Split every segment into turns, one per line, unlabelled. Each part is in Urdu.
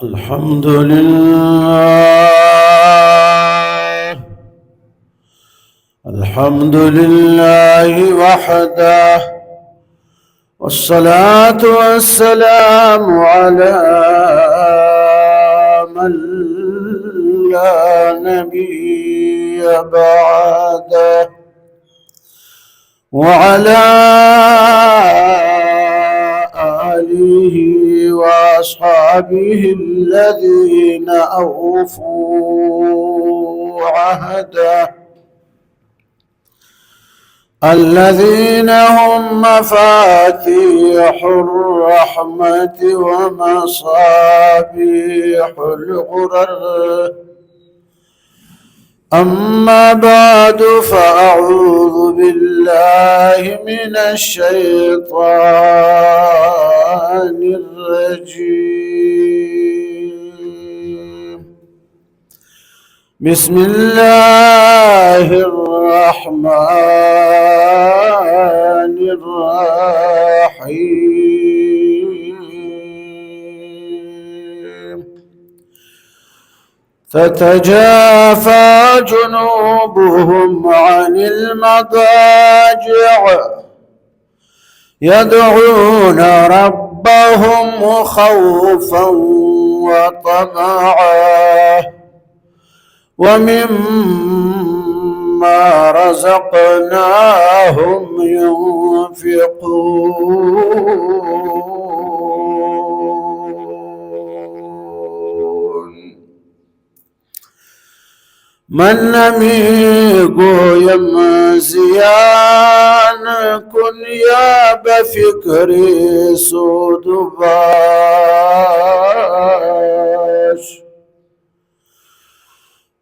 الحمد لله الحمد لله وحده، والصلاة والسلام على من لا نبي بعده، وعلى آله وأصحابه الذين أوفوا عهده، الذين هم مفاتيح الرحمة ومصابيح الغرر. أما بعد، فأعوذ بالله من الشيطان الرجيم. بسم الله الرحمن الرحيم. تتجافى جنوبهم عن المضاجع يدعون ربهم خوفا وطمعا ومما رزقناهم ينفقون. من نمیگو یم زیان کن یا بفکری سود باش.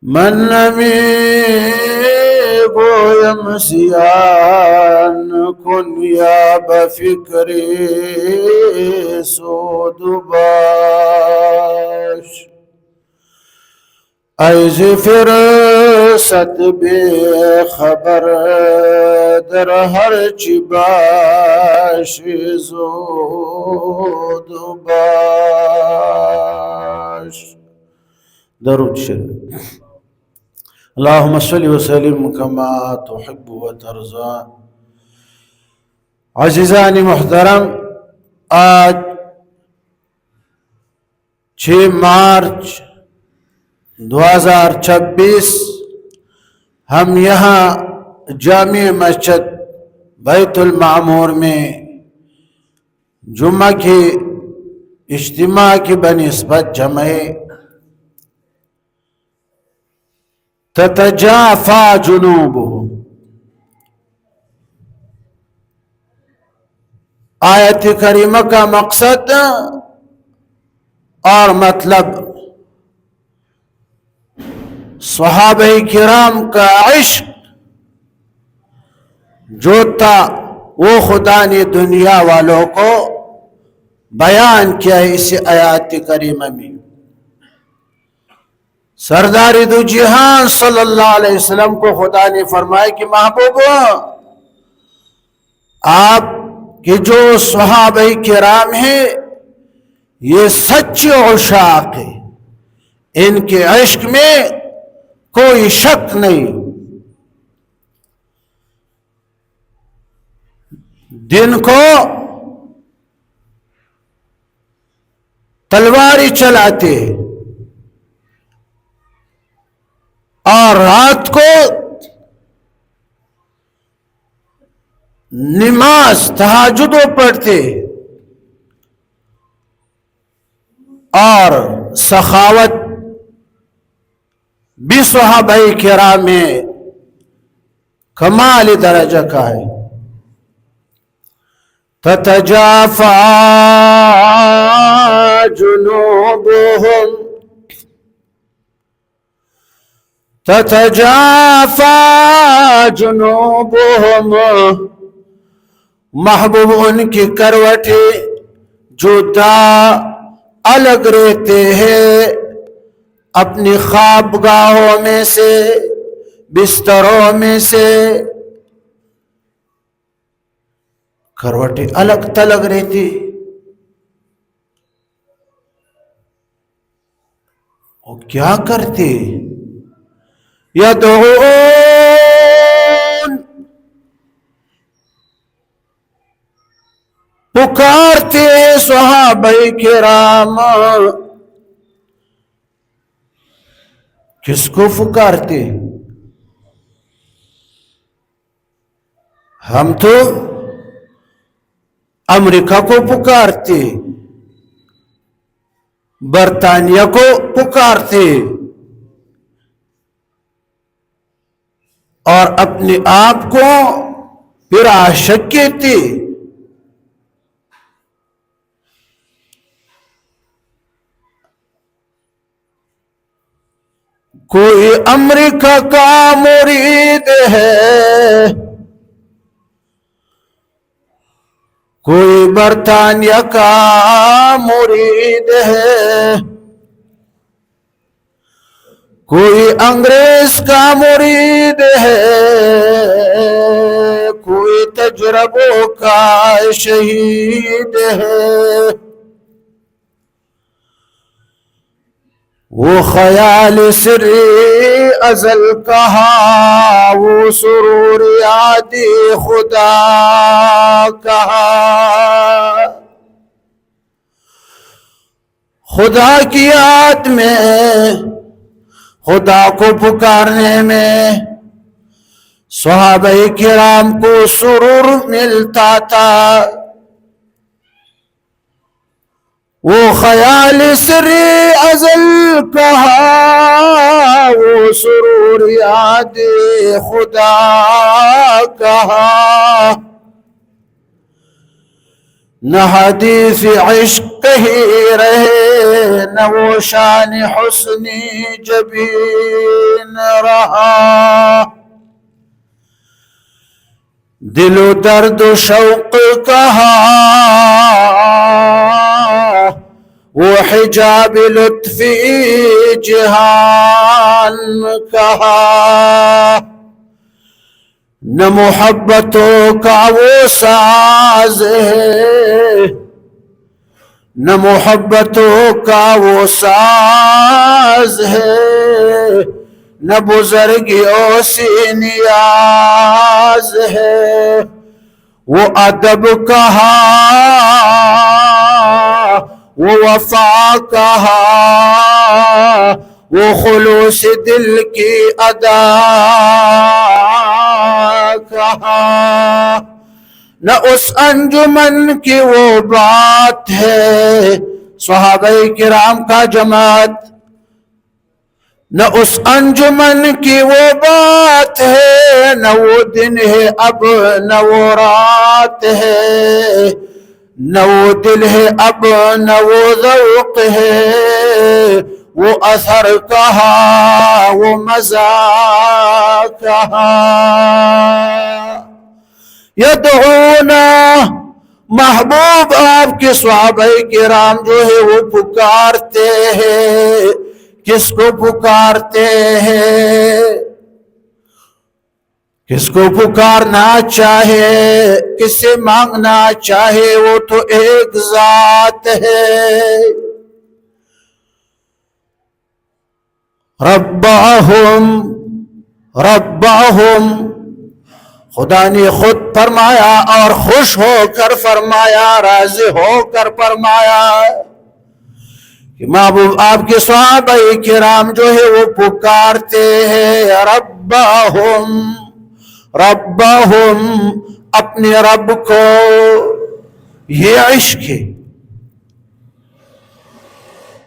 من نمیگو یم زیان کن یا بفکری سود باش. ایز فرست بے خبر در ہر چی باش زود باش. درود شریف. اللهم صل وسلم كما تحب وترضى. عزیزان محترم، آج 6 مارچ 2026 ہم یہاں جامع مسجد بیت المعمور میں جمعہ کی اجتماع کی بنسبت جمع تتجافى جنوبهم. آیت کریمہ کا مقصد اور مطلب صحابہ کرام کا عشق جو تھا وہ خدا نے دنیا والوں کو بیان کیا ہے اس آیات کریمہ میں. سردار دو جہان صلی اللہ علیہ وسلم کو خدا نے فرمایا کہ محبوب آپ کے جو صحابہ کرام ہیں یہ سچے عشاق ہیں، ان کے عشق میں کوئی شک نہیں. دن کو تلواری چلاتے اور رات کو نماز تہجد پڑھتے اور سخاوت بھی صحابہ کرام میں کمال درجہ کا ہے. تتجافى جنوبهم تتجافى جنوبهم. محبوب ان کی کروٹیں جدا الگ رہتے ہیں اپنی خوابگاہوں میں سے، بستروں میں سے. کروٹیں الگ تلگ رہتی. وہ کیا کرتے؟ یدعون، پکارتے صحابہ کرام. کس کو پکارتے؟ ہم تو امریکہ کو پکارتے، برطانیہ کو پکارتے، اور اپنے آپ کو پھر عاشق کہتے. کوئی امریکہ کا مرید ہے، کوئی برطانیہ کا مرید ہے، کوئی انگریز کا مرید ہے، کوئی تجربوں کا شہید ہے. وہ خیال سری ازل کہا، وہ سرور یاد خدا کہا. خدا کی یاد میں، خدا کو پکارنے میں صحابہ کرام کو سرور ملتا تھا. وہ خیال سری ازل کہا، وہ سرور یاد خدا کہا. نہ حدیث عشق کہی رہے، نہ وہ شان حسنی جبین رہا. دل و درد و شوق کہا، وہ حجاب لطفی جہان کہا. نہ محبتوں کا وہ ساز ہے، نہ محبتوں کا وہ ساز ہے، نہ بزرگیوں سے نیاز ہے. وہ ادب کہا، وہ وفا کہا، وہ خلوص دل کی ادا کہا. نہ اس انجمن کی وہ بات ہے، صحابہ کرام کا جماعت. نہ اس انجمن کی وہ بات ہے، نہ وہ دن ہے اب نہ وہ رات ہے، نہ وہ دل ہے اب نہ وہ ذوق ہے. وہ اثر کہا، وہ مزہ کہا. یدعونا، محبوب آپ کے صحابہ کرام جو ہے وہ پکارتے ہیں. کس کو پکارتے ہیں؟ کس کو پکارنا چاہے، کس سے مانگنا چاہے، وہ تو ایک ذات ہے. ربہم، ربہم، خدا نے خود فرمایا اور خوش ہو کر فرمایا، راضی ہو کر فرمایا کہ محبوب آپ کے صحابہ کرام جو ہے وہ پکارتے ہیں ربہم، ربہم، اپنے رب کو. یہ عشق ہے،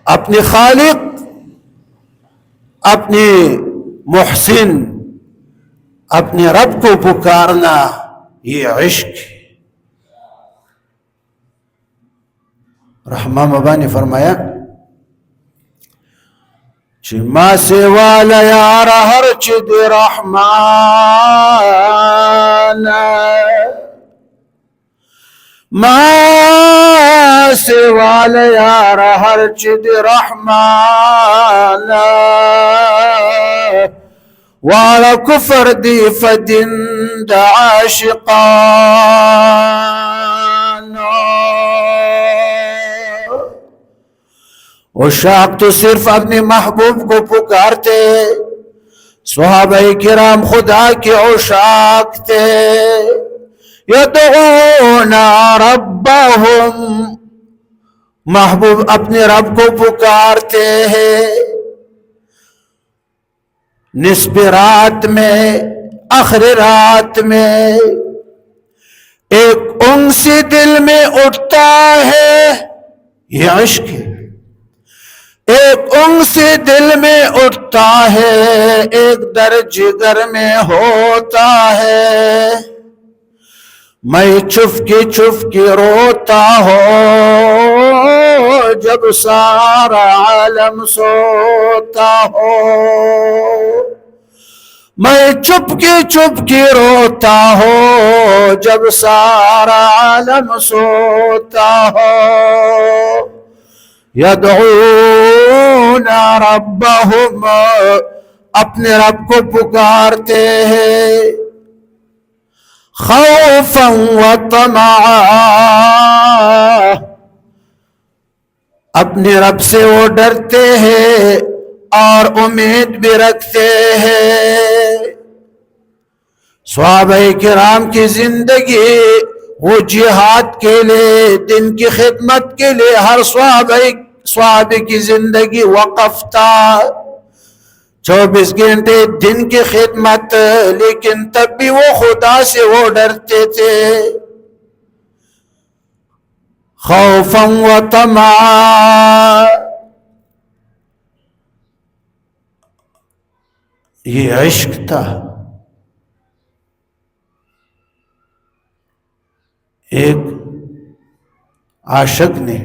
اپنے خالق، اپنے محسن، اپنے رب کو پکارنا، یہ عشق ہے. رحمہ بابا نے فرمایا چی ما سوال یار ہر چد رحمان، ما سوال یار ہر چد رحمان، والا کفر دی فدن دا عاشقان. عشاق تو صرف اپنے محبوب کو پکارتے، صحابہ کرام خدا کے عشاق تھے۔ یدعون ربہم، محبوب اپنے رب کو پکارتے ہیں نصف رات میں، آخر رات میں۔ ایک انس دل میں اٹھتا ہے، یہ عشق ہے، ایک انس دل میں اٹھتا ہے، ایک درد جگر میں ہوتا ہے۔ میں چپ کے روتا ہوں جب سارا عالم سوتا ہو، میں چپ کے روتا ہوں جب سارا عالم سوتا ہو۔ یدعون ربہم، اپنے رب کو پکارتے ہیں، خوفا وطمعا، اپنے رب سے وہ ڈرتے ہیں اور امید بھی رکھتے ہیں۔ صحابہ کرام کی زندگی وہ جہاد کے لیے، دن کی خدمت کے لیے، ہر صحابہ کی زندگی وقف تھا، 24 گھنٹے دن کی خدمت، لیکن تب بھی وہ خدا سے وہ ڈرتے تھے، خوفا وطمعا۔ یہ عشق تھا۔ ایک عاشق نے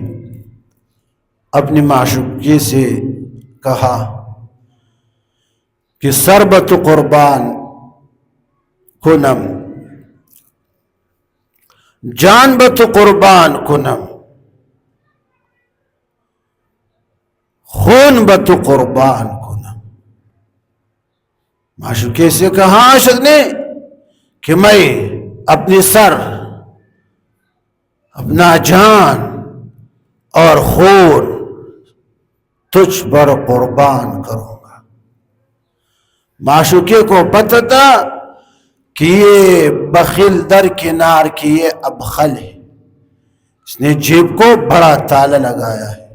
اپنی معشوقی سے کہا کہ سربت قربان کنم، جان بت قربان کنم، خون بت قربان کنم۔ معشوقے سے کہا عاشق نے کہ میں اپنی سر، اپنا جان اور خون تجھ پر قربان کروں گا۔ معشوقے کو پتہ تھا کہ یہ بخیل درکنار کی یہ ابخل ہے، اس نے جیب کو بڑا تالا لگایا ہے۔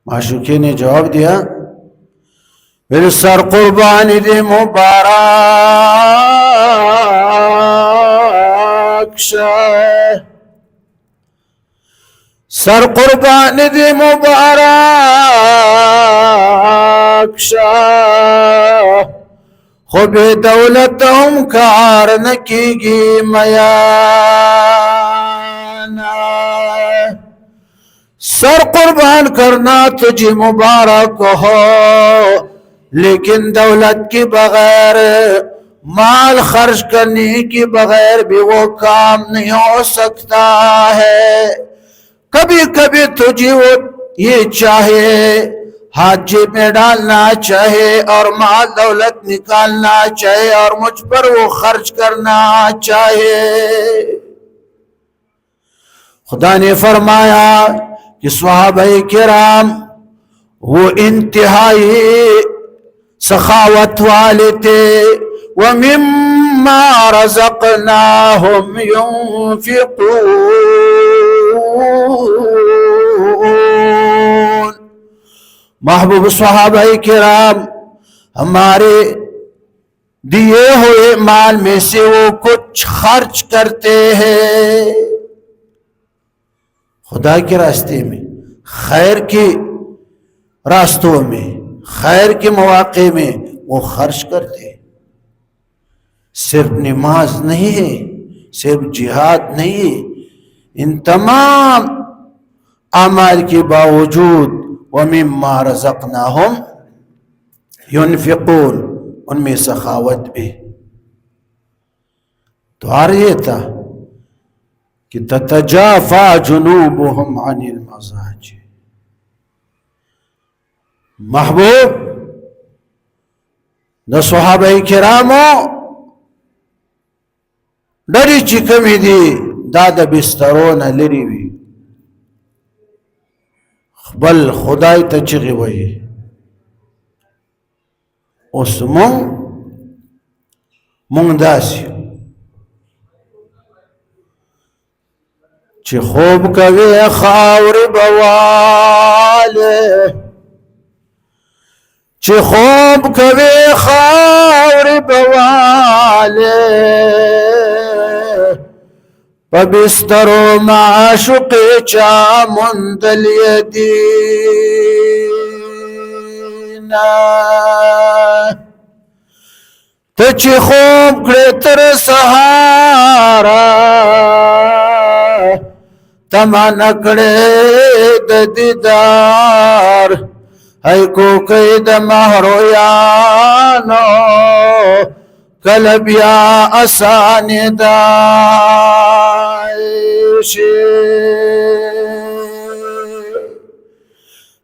معشوقے نے جواب دیا، میرے سر قربانی دے مبارک شاہ، سر قربانی دے مبارک شاہ، خوب دولت ہم کار نکی گی میانا۔ سر قربان کرنا تجھے مبارک ہو، لیکن دولت کے بغیر، مال خرچ کرنے کے بغیر بھی وہ کام نہیں ہو سکتا ہے۔ کبھی کبھی تجھے وہ یہ چاہے، ہاتھ جیب میں ڈالنا چاہے اور مال دولت نکالنا چاہے اور مجھ پر وہ خرچ کرنا چاہے۔ خدا نے فرمایا کہ صحابہ کرام وہ انتہائی سخاوت والے تھے، وَمِمَّا رَزَقْنَاهُمْ يُنْفِقُونَ۔ محبوب صحابہ کرام ہمارے دیے ہوئے مال میں سے وہ کچھ خرچ کرتے ہیں، خدا کے راستے میں، خیر کے راستوں میں، خیر کے مواقع میں وہ خرچ کرتے ہیں۔ صرف نماز نہیں ہے، صرف جہاد نہیں ہے، ان تمام اعمال کے باوجود وَمِمَّا رَزَقْنَاهُمْ يُنْفِقُونَ، ان میں سخاوت بھی۔ تو عرض یہ تھا کہ تَتَجَافَى جُنُوبُهُمْ عَنِ الْمَضَاجِعِ، محبوب دا صحابہ کرامو ڈری چکمی دی دا دا بسترون لری وی، خپل خدای ته چغې وهي. اوس مونږ داسې چې خوب کوي خاورې به والې، چې خوب کوي خاورې به والې، په بسترو معشوقې چا موندلې دينه. ته چې خوب کړې تر سهاره، تمنا کړې د دیدار، هی کوکې د مهرویانو کله بیا اسانې داشي.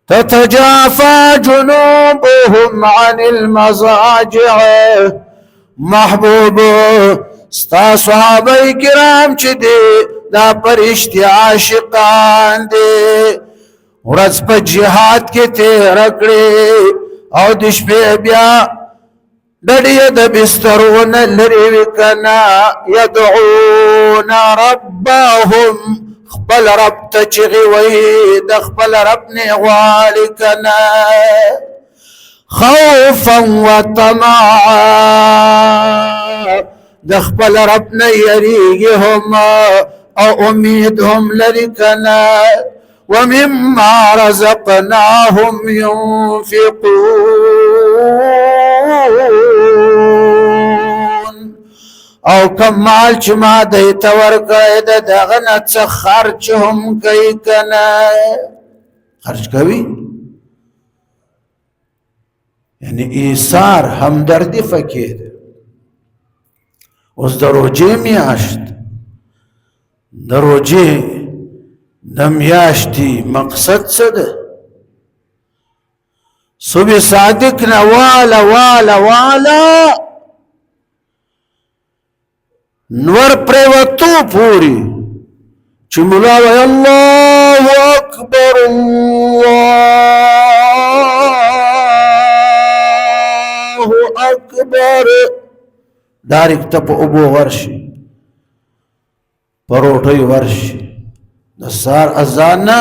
تتجافى جنوبهم عن المضاجع، محبوب ستا صحابه کرام چې دي دا پرشتي عاشقان دي، ورځ په جهاد کې تېره کړې او د شپې بیا ډډې د بسترونه لرې وي کنه. یدعون ربهم، خپل رب ته چغې وهي، د خپل رب نه غواړي کنه. خوفا وطمعا، د خپل رب نه یریږي هم او امید هم لري کنه. ومما رزقناهم ينفقون، او کم مال چې ما دوی ته ورکړی د دغه نه څه خرچ هم کوي کنه. خرچ کوي یعنی ایثار، همدردی فکر. اوس د روژې میاشت، د روژې د میاشتې مقصد څه ده؟ صبح صادق نه والا والا والا نور پریوتو پوری چې مولا وی الله اکبر الله اکبر، ډایرکټ ته په اوبو ورشي، په روټۍ ورشي، د سهار اذان نه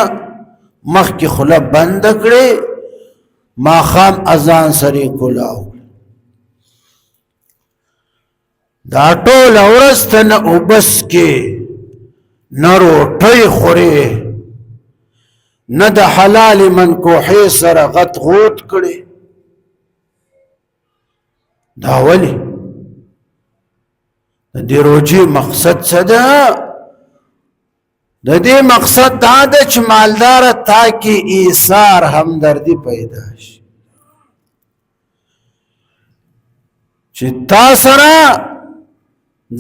مخکې خوله بنده کړې، ماښام اذان سره یې کولاو. دا ټوله ورځ ته نه اوبس کې، نه روټۍ خورې، نه د حلالې منکوحې سره غت غوت کړې. دا ولې؟ د دې روژې مقصد څه ده؟ د دې مقصد دا ده چې مالداره تا کې ایثار، همدردي پیدا شي، چې تا سره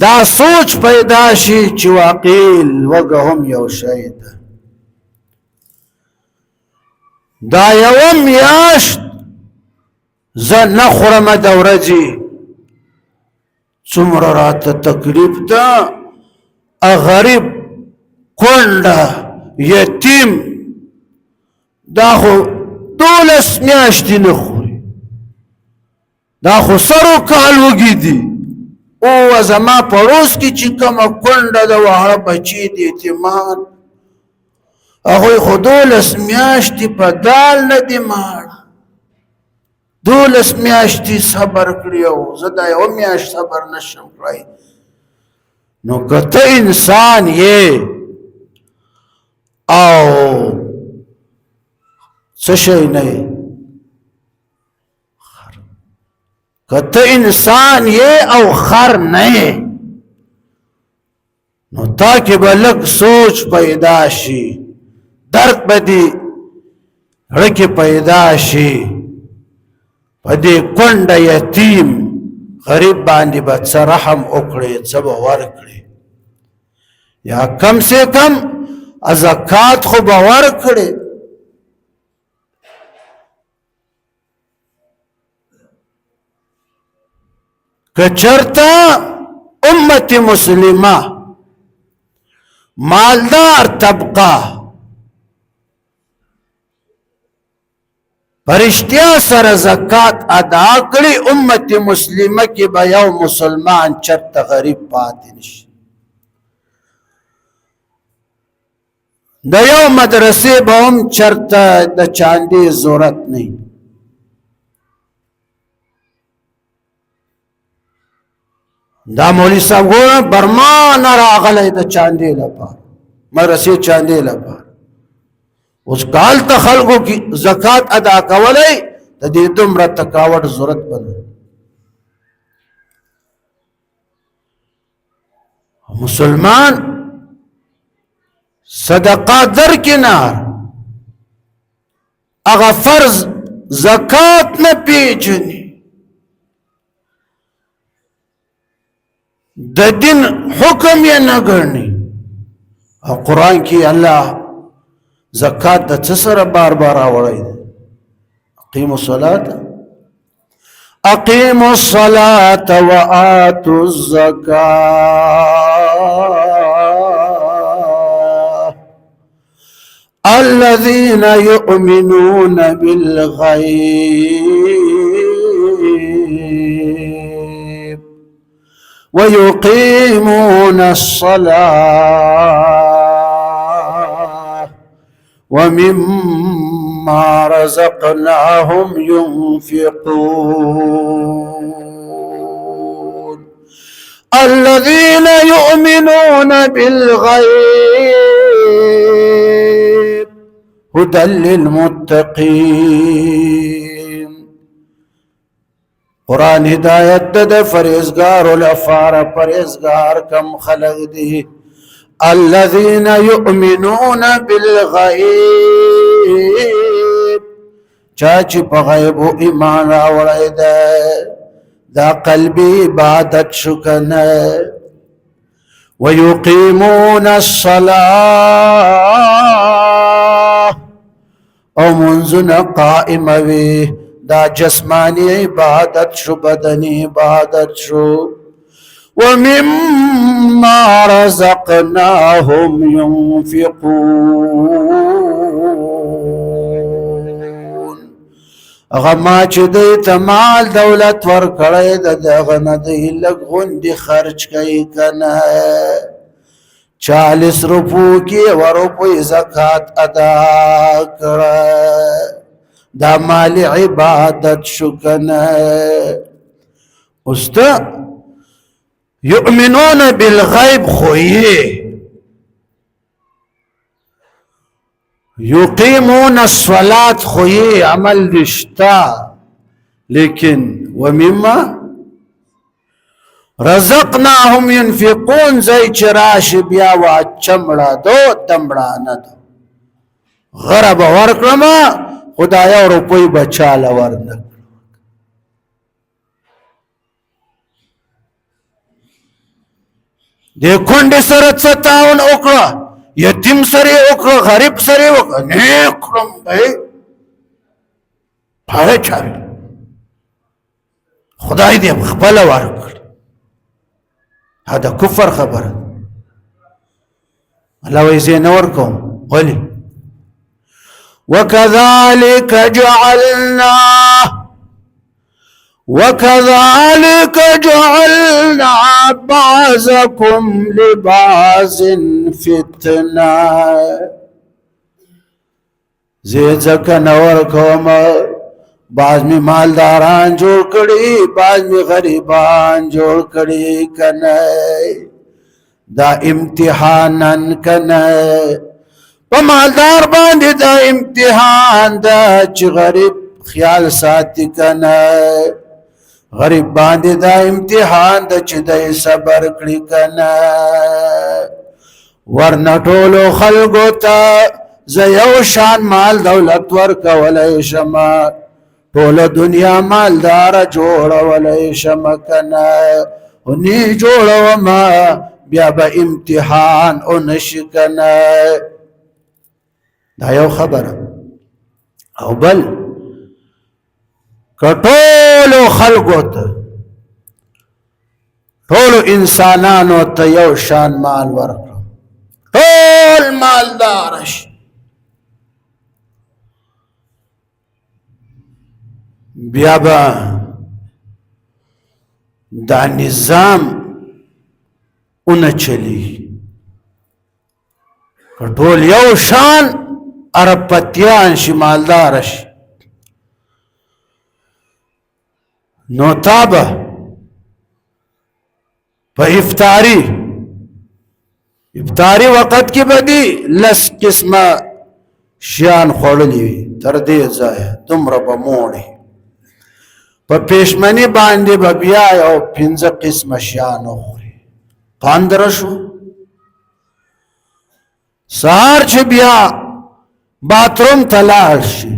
دا سوچ پیدا شي چې واقعي لوږه هم یو شی ده. دا یوه میاشت زه نه خورمه د ورځې، څومره راته تکلیف ده. غریب، کونډه، یتیم، دا خو 12 میاشتې نه خوري، دا خو سرو کال وږي دي. او زما پړوس کې چې کومه کونډه د واړه بچي د یتیمان، هغوی خو 12 میاشتې په دال نه دي ماړه، 12 میاشتې صبر کړي، او زه دا یوه میاشت صبر نشم کړی. نو که ته انسان یې او څه شی نه یې، که ته انسان یې او خر نه یې، نو تا کې به لږ سوچ پیدا شي، درد به دې زړه کې پیدا شي. په دې کونډه یتیم غریب باندې به څه رحم وکړې، څه به ورکړې، یا کم سے کم زکات خو به ورکړې. که چرته امت مسلمه مالدار طبقه پرشتیا سره زکات ادا کړي امت مسلمه کې به یو مسلمان چرته غریب پاتې نشي د یو مدرسې به هم چرته د چاندې ضرورت نه دا مولوي صاحب ګوره برما نه راغلی د چاندې لپاره مدرسې چاندې لپاره اوس کال ته خلکو کې زکات ادا کولی د دې دومره تکاوټ ضرورت بنه مسلمان صدقه در کنار اغا فرض زکات نه پیژني د دین حکم یې نه ګڼي او قرآن کې الله زکات د څه سره بار بار راوړی دی اقیموا الصلاة اقیموا الصلاة وآتوا الزکاة الذين يؤمنون بالغيب ويقيمون الصلاة ومما رزقناهم ينفقون الذين يؤمنون بالغيب هدى للمتقين قرآن هدایت د فرزگار لفار فرزگار کم خلق دی الذين يؤمنون بالغيب چاچی پا غیب و ایمان راوڑی دا قلبی عبادت شکنے ويقيمون الصلاة او منزنا قائم وی دا جسمانی عبادت شو بدنی عبادت شو ومما رزقناهم ينفقون غما چې دوی ته مال دولت ورکړی د دغه نه دوی لږ غوندې خرچ کوي که نه 40 روپو کې یوه روپۍ زکات ادا کړه دا مال عبادت شو که نه اوس ته یؤمنون بالغیب خویې یقیمون الصلاة خویې عمل رشتا لیکن ومما رزقناهم ينفقون زي چراش بیا واچمړه دو دمړه نه دو غرب ورکړما خدایا روپۍ بچاله ورنک د کونډې سره څه تعاون وکړه یتیم سره وکړه غریب سره وکړه نه کړم بھائی پاره چاري خدای دې خپل ورکړ هدا کفر خبره الله وې زه نور کوم ولي وكذلك جعلنا بعضكم لبعض فتنة زیزک نور کوم بعض می مالداران جوړ کړي بعض می غریبان جوړ کړي کنه دا امتحانن کنه په مالدار باندې دا امتحان دا چې غریب خیال ساتي کنه غریب باندې دا امتحان دا چې د صبر کړی کنه ورنه ټولو خلکو ته زه یو شان مال دولت ورکولی شمه ټوله دنیا مالدار جوړولی شمه کنه خو نی جوړومه بیا به امتحان اونشي کنه دا یو خبره او بل کټولو خلقو ته ټولو انسانانو ته یو شان مال ورکړه ټول مالدار شي بیا به دا نظام اونه چلی ټول یو شان اربپتیان شي مالدار شي نو تا به په افطاری وقت کې به دي لس قسمه شیان خوړلی وي تر دې ځایه دومره به موړي په پېشمني باندې به بیا یو 15 قسمه شیان وخوري 15 شو سهار چې بیا باتروم ته لاړ شي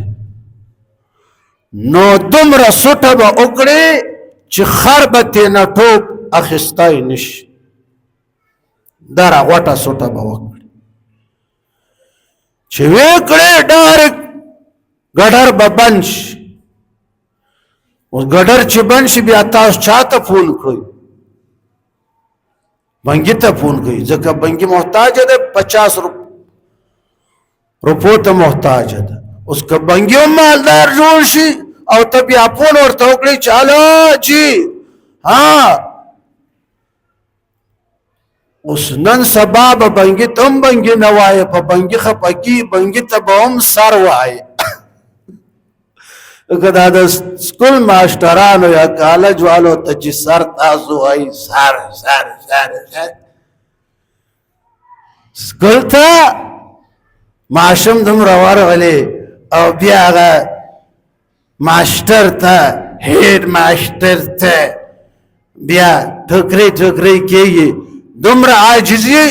نو دومره سوټه به وکړي چې خر به تېنه ټوپ اخیستی نشي دا راغوټه سوټه به وکړي چې ویې کړې ډایرکټ ګډر به بند شي اوس ګډر چې بند شي بیا تاسو چاته فون کړئ بنګي ته فون کړئ ځکه بنګي محتاج ده 50 روپو ته محتاج ده اوس که بنګي هم مالدار جوړ شي او ته بیا فون ورته وکړئ چالو جی ها اوس نن سبا به بنګي ته هم بنګي نه وایه په بنګي خپګي بنګي ته به هم سر وایه که دا د سکول ماشټرانو یا کالج والو ته چې سر تاسو وایي سر سکول ته ماشوم دومره ورغلی او بیا هغه ماشټر ته هیډ ماشټر ته بیا ټوکرۍ کېږي دومره عاجزي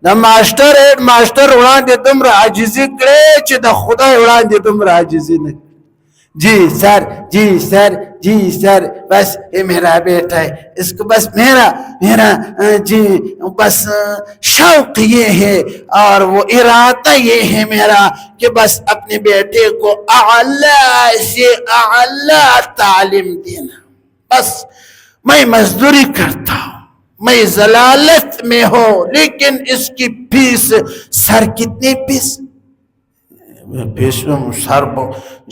د ماشټر هیډ ماشټر وړاندې دومره عاجزي کړې چې د خدای وړاندې دومره عاجزي نه جی سر بس یہ میرا بیٹا ہے اس کو بس میرا جی بس شوق یہ ہے اور وہ ارادہ یہ ہے میرا کہ بس اپنے بیٹے کو اعلی سے اعلی تعلیم دینا بس میں مزدوری کرتا ہوں میں ضلالت میں ہوں لیکن اس کی فیس سر کتنی فیس سر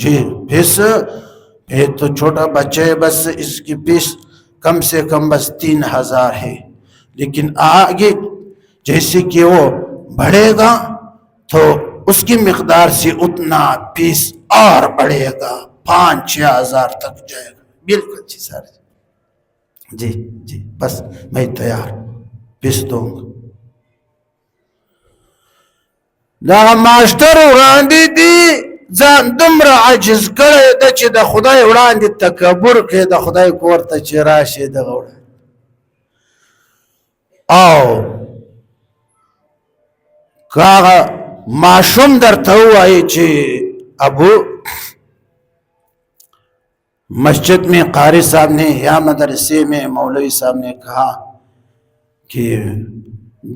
جی فیس یہ تو چھوٹا بچہ ہے بس اس کی فیس کم سے کم بس 3000 ہے لیکن آگے جیسے کہ وہ بڑھے گا تو اس کی مقدار سے اتنا فیس اور بڑھے گا 5-6 ہزار تک جائے گا بالکل جی سر جی بس میں تیار فیس دوں گا دا ماشټر وړاندې دي ځان دومره عاجز کړی ده چې د خدای وړاندې تکبر کوي د خدای کور ته چې راشي دغه وړاندې او که هغه ماشوم درته ووایي چې ابو مسجد میں قاری صاحب نے یا مدرسے میں مولوی صاحب نے کہا کہ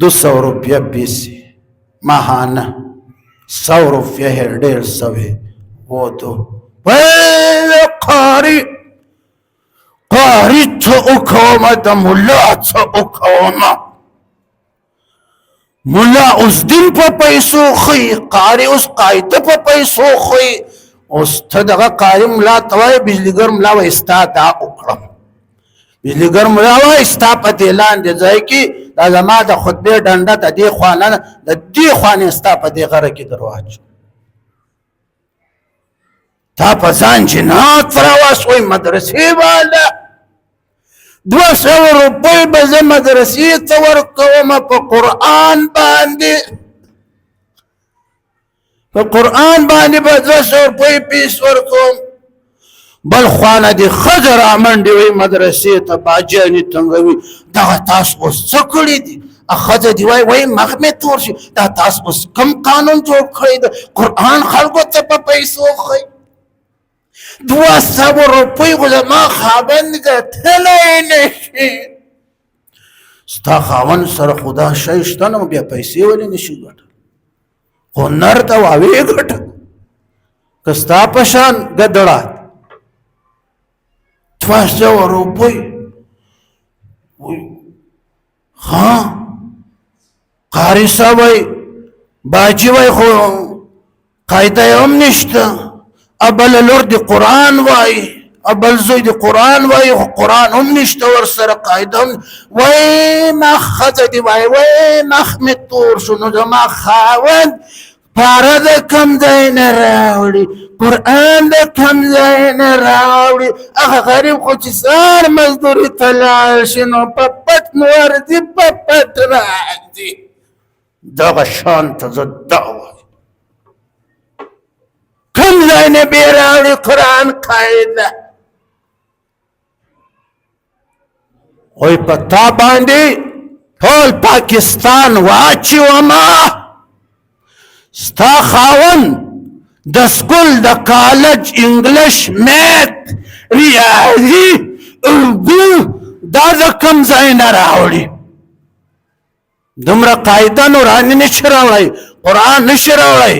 200 روپیہ فیس ماہانہ 100 روپیہ ہے 150 ہے وہ تو قاری تو اکھوما دا ملا تو اکھوما ملا اس دن پا پیسو خی قاری اس قائدہ پا پیسو خی اس تدغا قاری ملا توائی بجلیگر ملا و استا دا اکرم بجلیگر ملا و استا پا دیلان دے زائی کی دا زمان دا خطبه ڈنڈا دا دی خوانا دا دی خوانی استا پا دی غره کی درواج تا پا زان جنات فراواس وی مدرسی والا 200 روپی بزا مدرسی تورکوما پا قرآن باندی پا قرآن باندی با 200 روپی پیس ورکوم بل خوانا دی خضر آمن دی وی مدرسی تا باجانی تنگوی دا تاس اس سکڑی دی خضر دی وی مغمی تورشی دا تاس اس کم قانون جوڑ کھڑی دا قرآن خلقو تا پا پیسو خی 200 روپی غزما خوابند کا تھلئی نشی ستا خواهن سر خدا شایشتنم بیا پیسی ولی نشی گٹا خونر تا واوی گٹا کستا پشان گدڑات 200 روپی ہاں قاری صاحب باجی وی خو قائدہ ام نشتا ابل لور دی قرآن وائی بل زوی د قرآن وای قرآن هم نشته ورسره قاعده هم وای مخ ښځه دې وای وای مخ مې تور شو نو زما خاوند پاره د کم ځای نه راوړي قرآن د کم ځای نه راوړي هغه غریب خو چې سهار مزدوري ته لاړ شي نو په پټ نو ورځي په پټ راځي دغه شان ته زه دا وایم کم ځای نه بې راوړي قرآن قاعده وای په تا باندې ټول پاکستان واچومه ستا خاون د سکول د کالج انګلیش میت ریاضي اردو دا د کم ځای نه راوړي دومره قاعده نوراني نشي راوړی قرآن نشي راوړی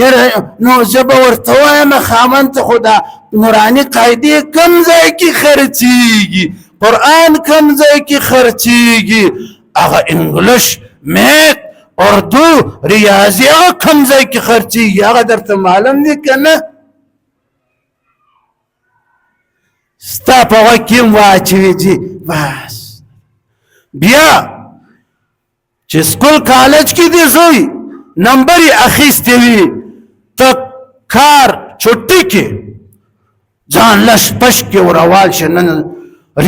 یاره نو زه به ورته وایم خاوند ته خو دا نوراني قاعدې کم ځای کې خرڅېږي قرآن کم ځای کې خرڅېږي هغه انګلیش میث اردو ریاضی هغه کم ځای کې خرڅېږي هغه درته معلوم دی که نه ستا په غوږ کې هم واچوي جي بس بیا چې سکول کالج کې دی زوی نمبر یې اخیستی وي ته کار چټي کې ځان لش پش کې وروال شه نن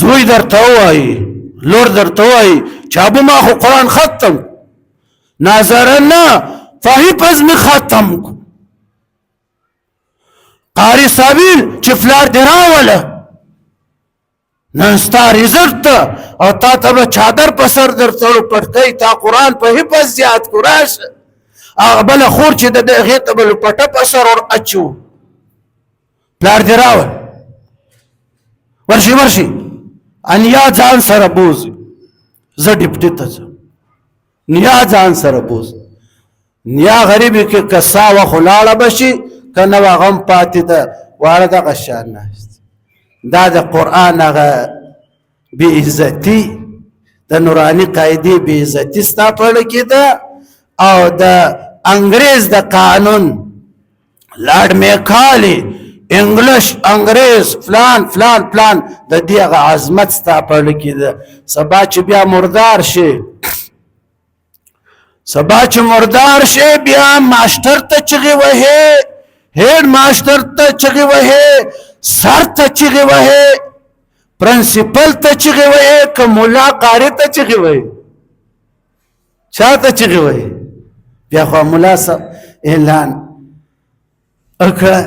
زوی درته وایي لور درته وایي چې ابو ما خو قرآن ختم ناظره نه فهی پس می ختم کو قاری صابیل چې فلار دی راوله نن ستا رزلټ او تا ته به چادر په سر درتړو پټکۍ تا قرآن په حفظ زیات کو راشه هغه بله خور چې د هغې ته به لپټه په سر ور اچو پلار دې راول ورشي ورشي انیا ځان سره بوځي زه ډپټي ته ځم نیا ځان سره بوځي نیا غریبي کې که سا وخت ولاړه به شي که نه وه غم پاتې ده واړه دغه شان ناست دا د قرآن هغه بې عزتي د نوراني قاعدې بې عزتي ستا په اړه کې ده او د انګریز د قانون لارډ میکالي انګلیش انګریز فلان فلان فلان د دې هغه عظمت ستا په اړه کې ده سبا چې بیا مردار شي سبا چې مردار شي بیا ماشټر ته چغې وهې هیډ ماشټر ته چغې وهې سر ته چغې وهې پرنسپل ته چغې وهې که ملا قاري ته چغې وهې چا ته چغې وهې بیا خو ملا صاحب اعلان وکړه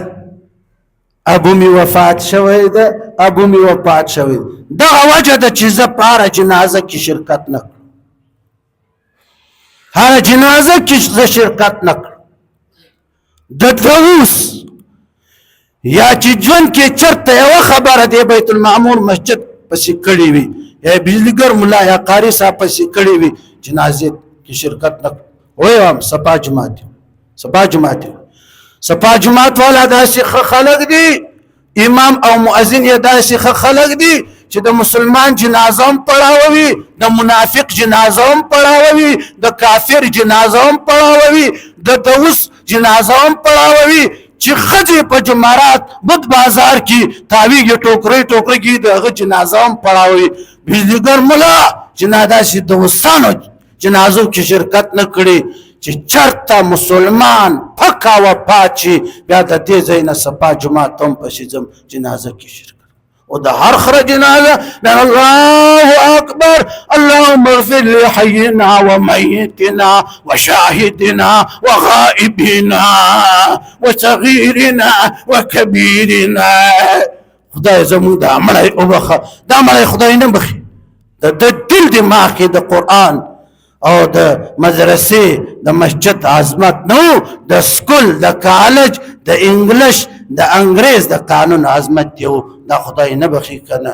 ابو می وفات شوی ده ابو می وفات شوی دغه وجه ده چې زه په هره جنازه کې شرکت نه کړم هره جنازه کې زه شرکت نه کړم د اوس یا چې ژوند کې چرته یوه خبره دی بیت المعمور مسجد پسې کړې وي یا بجلیګر ملا یا قاري صاحب پسې کړې وي جنازې کې شرکت نه کړم وایم سپا جماعت سپا جماعت سپا جماعت والا داسې ښه خلک دي امام او مؤذن یې داسې ښه خلک دي چې د مسلمان جنازه هم پړاووي د منافق جنازه هم پړاووي د کافر جنازه هم پړاووي د دوس جنازه هم پړاووي چې ښځې په جمارات بد بازار کې تاویږي ټوکرۍ ټوکرۍ کې د هغه جنازه هم پړاووي بجلیګر ملا چې نه داسې دوستانو جنازو کې شرکت نه کړي چې چرته مسلمان پکا وفات شي بیا د دې ځای نه سپا جماعت هم پسې ځم جنازه کې شرکت او د هر خره جنازه الله اکبر اللهم اغفر لحينا وميتنا وشاهدنا وغائبنا وصغيرنا وكبيرنا خدای زموږ د مړی وبخه دا مړی خدای نه بخي د دل دماغ کې د قرآن او د مدرسې د مسجد عظمت نو د سکول د کالج د انګلیش د انګریز د قانون عظمت یو دا خدای نه بخي کنه